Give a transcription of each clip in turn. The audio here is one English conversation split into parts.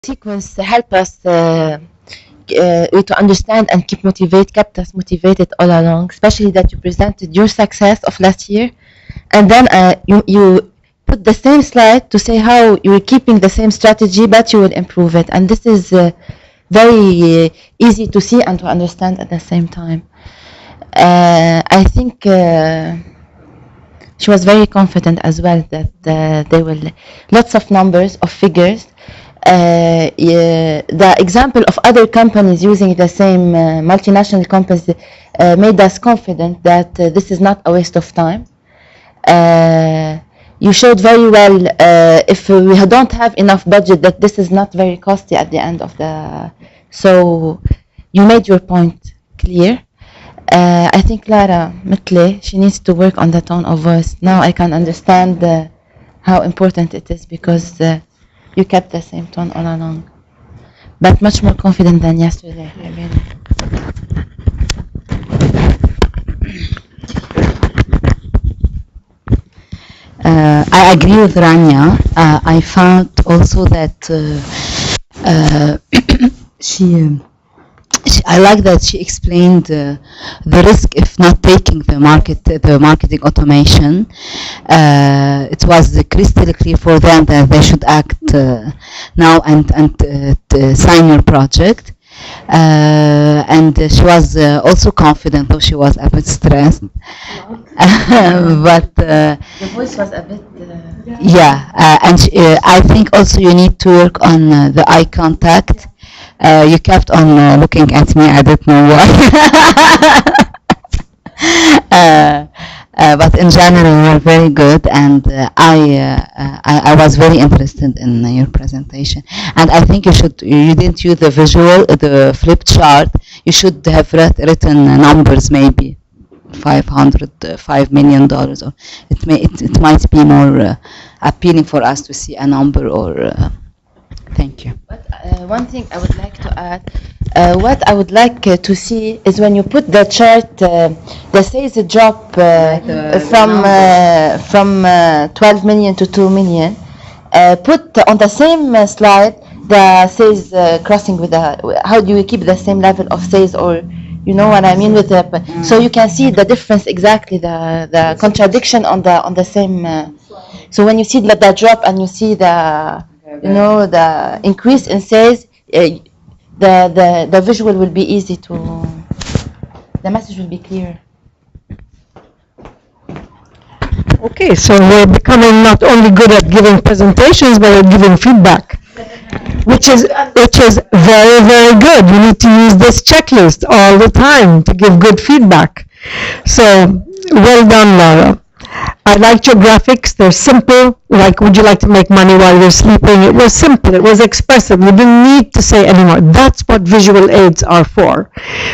sequence help us to understand and kept us motivated all along, especially that you presented your success of last year, and then you put the same slide to say how you're keeping the same strategy, but you will improve it. And this is very easy to see and to understand at the same time. I think she was very confident as well that there will lots of numbers of figures. The example of other companies using the same multinational companies made us confident that this is not a waste of time. You showed very well if we don't have enough budget that this is not very costly at the end of the. So you made your point clear. I think Lara Mitle, she needs to work on the tone of voice. Now I can understand how important it is, because you kept the same tone all along, but much more confident than yesterday. I mean. I agree with Rania. I found also that I like that she explained the risk if not taking the marketing automation. It was crystal clear for them that they should act now and sign your project. And she was also confident, though she was a bit stressed. But the voice was a bit. And I think also you need to work on the eye contact. You kept on looking at me. I don't know why. But in general, you were very good, and I was very interested in your presentation. And I think you didn't use the flip chart. You should have written numbers, maybe $5 million. Or it might be more appealing for us to see a number. Or thank you. But one thing I would like to add, what I would like to see is when you put the chart, the sales drop from 12 million to 2 million. Put on the same slide the sales crossing with the. How do you keep the same level of sales, or you know what I mean with the? So you can see the difference exactly, the contradiction on the same. So when you see the drop and you see the the increase in sales, the visual will be easy to, the message will be clear. Okay, so we're becoming not only good at giving presentations, but at giving feedback, which is very, very good. You need to use this checklist all the time to give good feedback. So, well done, Laura. I liked your graphics. They're simple. Like, would you like to make money while you're sleeping? It was simple. It was expressive. You didn't need to say anymore. That's what visual aids are for,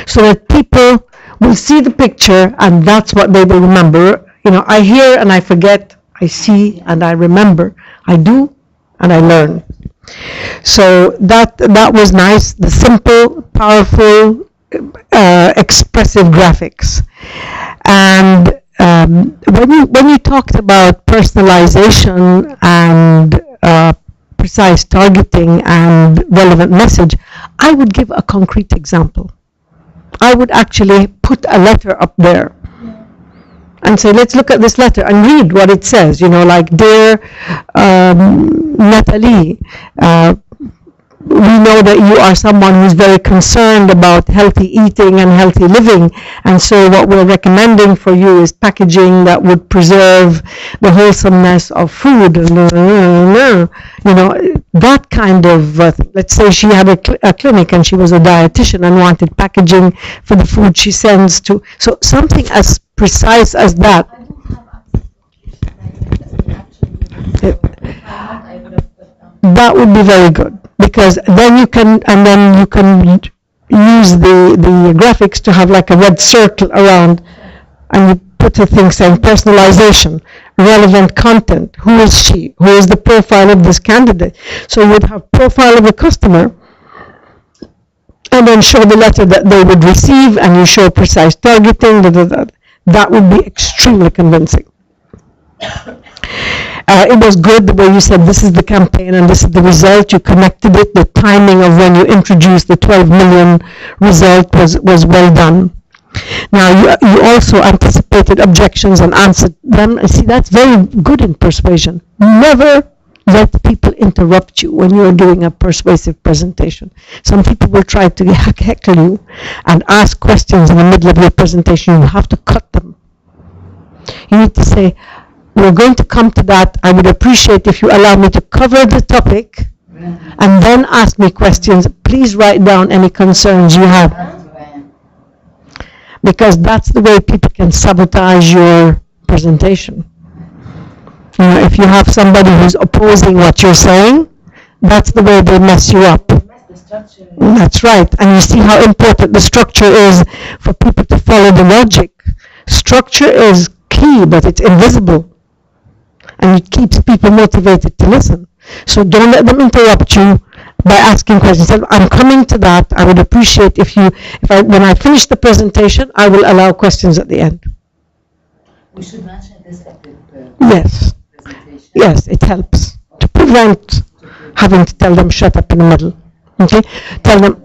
so that people will see the picture, and that's what they will remember. I hear and I forget. I see and I remember. I do and I learn. So that was nice. The simple, powerful, expressive graphics. And when you talked about personalization and precise targeting and relevant message, I would give a concrete example. I would actually put a letter up there and say, let's look at this letter and read what it says. Like, dear Natalie, we know that you are someone who's very concerned about healthy eating and healthy living, and so what we're recommending for you is packaging that would preserve the wholesomeness of food. That kind of, let's say she had a clinic and she was a dietitian and wanted packaging for the food she sends to, so something as precise as that. That would be very good, because then you can use the graphics to have like a red circle around, and you put a thing saying personalization, relevant content, who is she, who is the profile of this candidate. So you would have profile of the customer, and then show the letter that they would receive, and you show precise targeting. That would be extremely convincing. It was good the way you said this is the campaign and this is the result. You connected it. The timing of when you introduced the 12 million result was well done. Now, you also anticipated objections and answered them. See, that's very good in persuasion. Never let people interrupt you when you're doing a persuasive presentation. Some people will try to heckle you and ask questions in the middle of your presentation. You have to cut them. You need to say, we're going to come to that. I would appreciate if you allow me to cover the topic and then ask me questions. Please write down any concerns you have. Because that's the way people can sabotage your presentation. You know, if you have somebody who's opposing what you're saying, that's the way they mess you up. That's right. And you see how important the structure is for people to follow the logic. Structure is key, but it's invisible. And it keeps people motivated to listen. So don't let them interrupt you by asking questions. I'm coming to that. I would appreciate when I finish the presentation, I will allow questions at the end. We should mention this at the Yes. presentation. Yes, it helps to prevent having to tell them shut up in the middle. Okay? Tell them.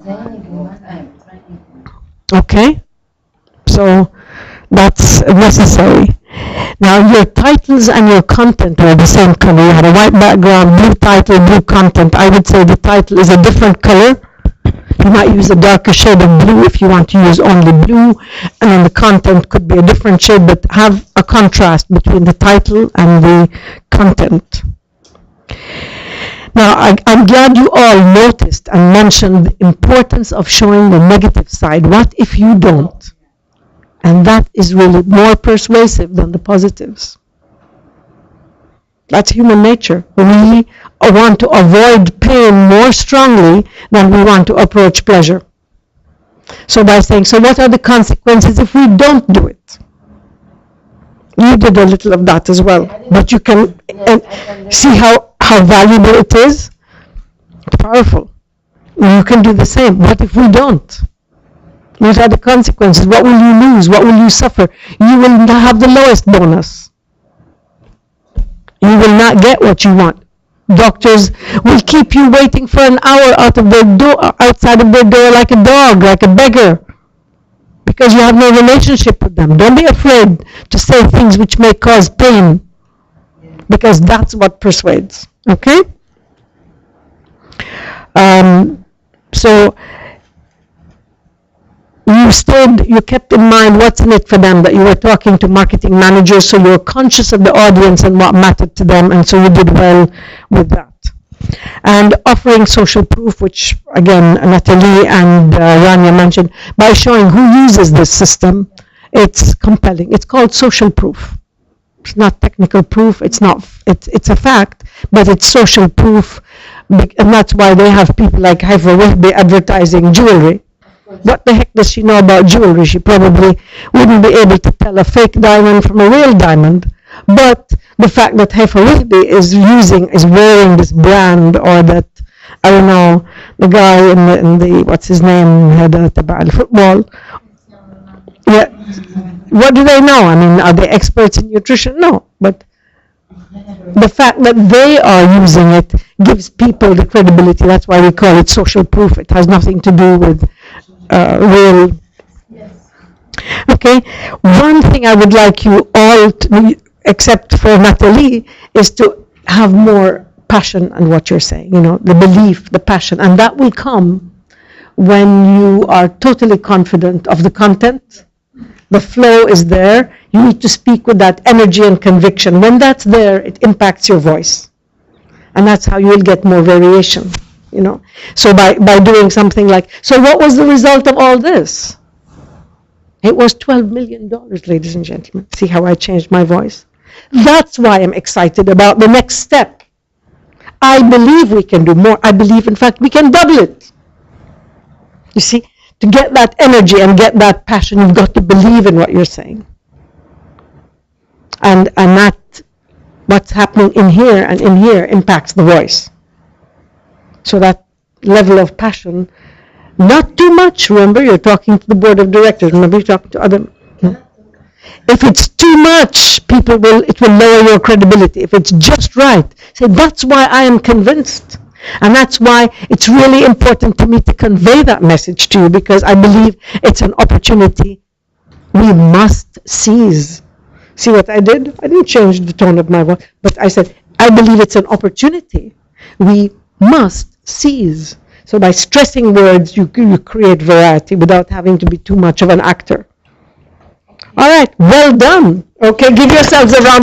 Okay? So that's necessary. Now, your titles and your content are the same color. You had a white background, blue title, blue content. I would say the title is a different color. You might use a darker shade of blue if you want to use only blue, and then the content could be a different shade, but have a contrast between the title and the content. Now, I'm glad you all noticed and mentioned the importance of showing the negative side. What if you don't? And that is really more persuasive than the positives. That's human nature. We want to avoid pain more strongly than we want to approach pleasure. So by saying, so what are the consequences if we don't do it? You did a little of that as well. But you can see how valuable it is. It's powerful. You can do the same. What if we don't? What are the consequences? What will you lose? What will you suffer? You will have the lowest bonus. You will not get what you want. Doctors will keep you waiting for an hour outside of their door like a dog, like a beggar, because you have no relationship with them. Don't be afraid to say things which may cause pain, because that's what persuades. Okay? So you kept in mind what's in it for them, that you were talking to marketing managers, so you were conscious of the audience and what mattered to them, and so you did well with that. And offering social proof, which again Natalie and Rania mentioned, by showing who uses this system, it's compelling. It's called social proof. It's not technical proof, it's a fact, but it's social proof, and that's why they have people like Haifa Wahbi advertising jewelry. What the heck does she know about jewelry? She probably wouldn't be able to tell a fake diamond from a real diamond. But the fact that Haifa Wahbi is wearing this brand, or that, I don't know, the guy in the what's his name, تبع football. Yeah. What do they know? I mean, are they experts in nutrition? No. But the fact that they are using it gives people the credibility. That's why we call it social proof. It has nothing to do with real. Okay, one thing I would like you all to, except for Natalie, is to have more passion in what you're saying, the belief, the passion, and that will come when you are totally confident of the content. The flow is there. You need to speak with that energy and conviction. When that's there, it impacts your voice, and that's how you will get more variation. So by doing something like, so what was the result of all this? It was $12 million, ladies and gentlemen. See how I changed my voice? That's why I'm excited about the next step. I believe we can do more. I believe, in fact, we can double it. You see, to get that energy and get that passion, you've got to believe in what you're saying. And that, what's happening in here and in here impacts the voice. So that level of passion, not too much. Remember, you're talking to the board of directors. Remember, you're talking to other. If it's too much, it will lower your credibility. If it's just right, say, that's why I am convinced. And that's why it's really important to me to convey that message to you, because I believe it's an opportunity we must seize. See what I did? I didn't change the tone of my voice, but I said, I believe it's an opportunity we must seize. So by stressing words, you create variety without having to be too much of an actor. All right, well done. Okay, give yourselves a round.